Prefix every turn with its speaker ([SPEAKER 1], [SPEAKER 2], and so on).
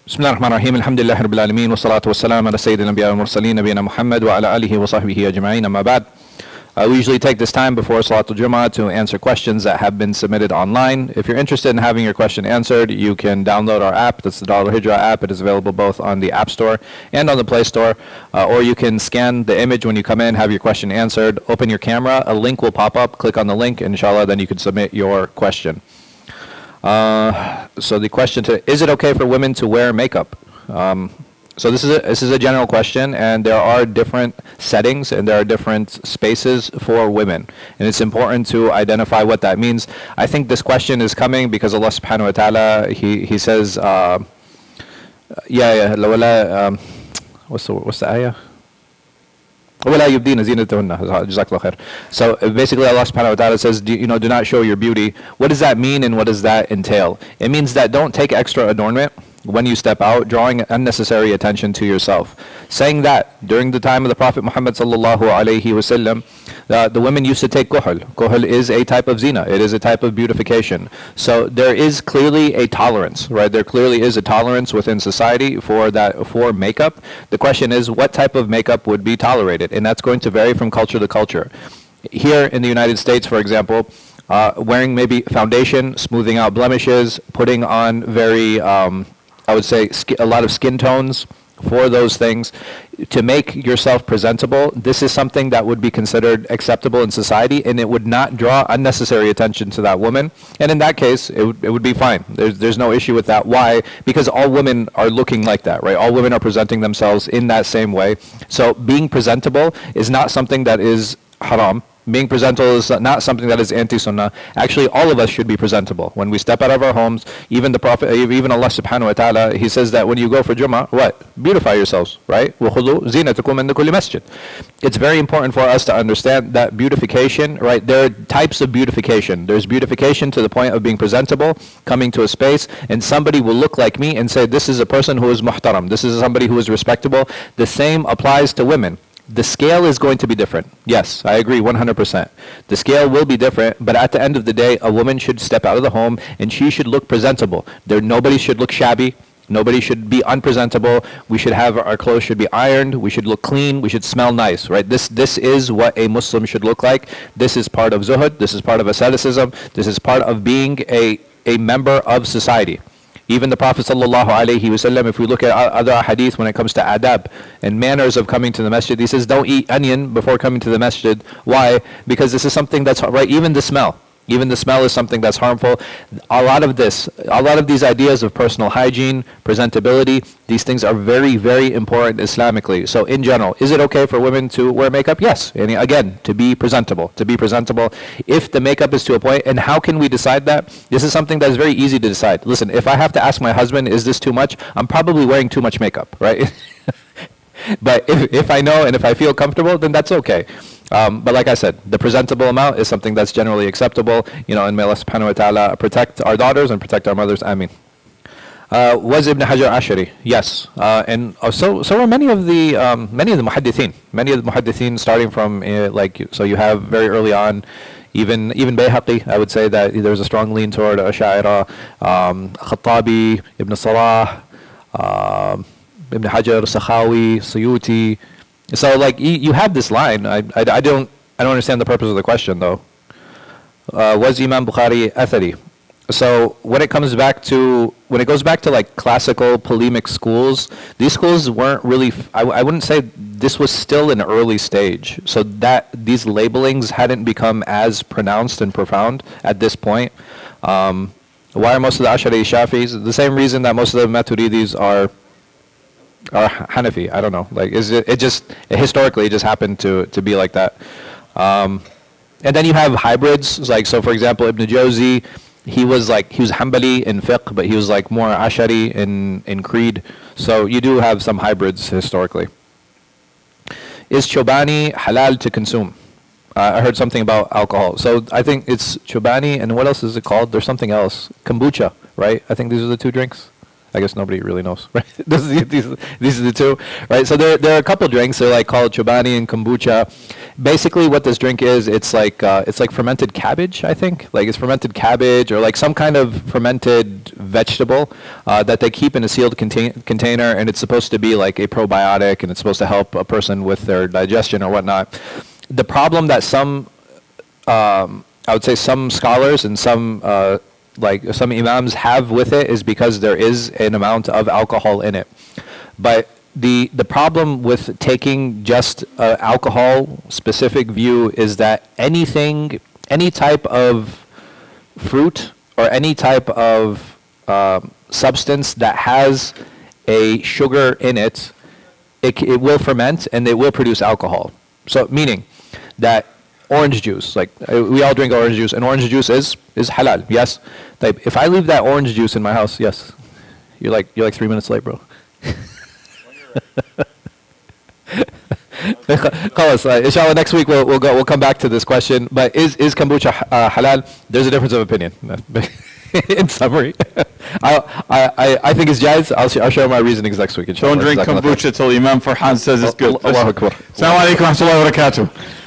[SPEAKER 1] بسم الله الرحمن الرحيم الحمد لله رب العالمين والصلاة والسلام على سيد الأنبياء والمرسلين نبينا محمد وعلى آله وصحبه أجمعين أما بعد. We usually take this time before Salatul Jummah to answer questions that have been submitted online. If you're interested in having your question answered, you can download our app. That's the Al-Hijrah app. It is available both on the App Store and on the Play Store. Or you can scan the image when you come in, have your question answered, open your camera, a link will pop up, click on the link, and inshallah then you can submit your question. So the question today, is it okay for women to wear makeup? So this is a general question, and there are different settings and there are different spaces for women, and it's important to identify what that means. I think this question is coming because Allah subhanahu wa ta'ala, he says, لولا what's the ayah? وَلَا يُبْدِينَ زِينَتَهُنَّ. Jazakallah khair. So basically Allah subhanahu wa ta'ala says, do not show your beauty. What does that mean and what does that entail? It means that don't take extra adornment when you step out, drawing unnecessary attention to yourself. Saying that, during the time of the Prophet Muhammad sallallahu alayhi wasallam, the women used to take kuhl. Kuhl is a type of zina. It is a type of beautification. So there is clearly a tolerance, right? There clearly is a tolerance within society for makeup. The question is, what type of makeup would be tolerated? And that's going to vary from culture to culture. Here in the United States, for example, wearing maybe foundation, smoothing out blemishes, putting on very, I would say, a lot of skin tones for those things to make yourself presentable. This is something that would be considered acceptable in society, and it would not draw unnecessary attention to that woman. And in that case, it would be fine. There's no issue with that. Why? Because all women are looking like that, right? All women are presenting themselves in that same way. So being presentable is not something that is haram. Being presentable is not something that is anti-sunnah. Actually, all of us should be presentable. When we step out of our homes, even the Prophet, even Allah subhanahu wa ta'ala, He says that when you go for Jummah, what? Beautify yourselves, right? وَخُذُوا زِينَتَكُمْ عِنْدَ كُلِّ مَسْجِدٍ. It's very important for us to understand that beautification, right? There are types of beautification. There's beautification to the point of being presentable, coming to a space, and somebody will look like me and say, this is a person who is muhtaram. This is somebody who is respectable. The same applies to women. The scale is going to be different. Yes, I agree 100%. The scale will be different, but at the end of the day, a woman should step out of the home and she should look presentable. Nobody should look shabby. Nobody should be unpresentable. We should have, our clothes should be ironed. We should look clean. We should smell nice, right? This is what a Muslim should look like. This is part of zuhud. This is part of asceticism. This is part of being a member of society. Even the Prophet sallallahu alaihi wasallam, if we look at other hadith when it comes to adab and manners of coming to the masjid, he says don't eat onion before coming to the masjid. Why? Because this is something that's right. Even the smell is something that's harmful. A lot of these ideas of personal hygiene, presentability, these things are very, very important Islamically. So in general, is it okay for women to wear makeup? Yes. And again, to be presentable. If the makeup is to a point, and how can we decide that? This is something that is very easy to decide. Listen, if I have to ask my husband, is this too much? I'm probably wearing too much makeup, right? But if I know and if I feel comfortable, then that's okay. But like I said, the presentable amount is something that's generally acceptable, and may Allah subhanahu wa ta'ala protect our daughters and protect our mothers. Ameen. Was Ibn Hajar Ashari? Yes. And so are many of the muhaddithin. Many of the muhaddithin, starting from so you have very early on, even Bayhaqi, I would say that there's a strong lean toward Ash'ira, Khattabi, Ibn Salah, Ibn Hajar, Sakhawi, Suyuti. So you have this line. I don't understand the purpose of the question though. Was Imam Bukhari athari? So when it goes back to classical polemic schools, these schools weren't really. I wouldn't say this was still an early stage. So that these labelings hadn't become as pronounced and profound at this point. Why are most of the Ash'ari Shafis? The same reason that most of the Maturidis are Hanafi. I don't know. Historically it just happened to be like that. And then you have hybrids. So for example, Ibn Jawzi, he was Hanbali in fiqh, but he was more Ash'ari in creed. So you do have some hybrids historically. Is Chobani halal to consume? I heard something about alcohol. So I think it's Chobani, and what else is it called? There's something else. Kombucha, right? I think these are the two drinks. I guess nobody really knows, right? These are the two, right? So there are a couple drinks. They're called Chobani and kombucha, basically what this drink is, it's like fermented cabbage, I think. Like it's fermented cabbage or like some kind of fermented vegetable that they keep in a sealed container, and it's supposed to be like a probiotic, and it's supposed to help a person with their digestion or whatnot. The problem that I would say some scholars and some like some imams have with it is because there is an amount of alcohol in it. But the problem with taking just alcohol specific view is that any type of fruit or any type of substance that has a sugar in it, it will ferment and it will produce alcohol. So meaning that orange juice, like we all drink orange juice, and orange juice is halal, yes. Like, if I leave that orange juice in my house, yes, you're like 3 minutes late, bro. Inshallah, next week we'll come back to this question. But is kombucha halal? There's a difference of opinion. In summary, I think it's jaiz. I'll share my reasonings next week. Inshallah.
[SPEAKER 2] Don't drink kombucha till Imam Farhan says it's good.
[SPEAKER 1] Allahu Akbar.
[SPEAKER 2] Assalamu alaikum wa rahmatullahi wa barakatuh.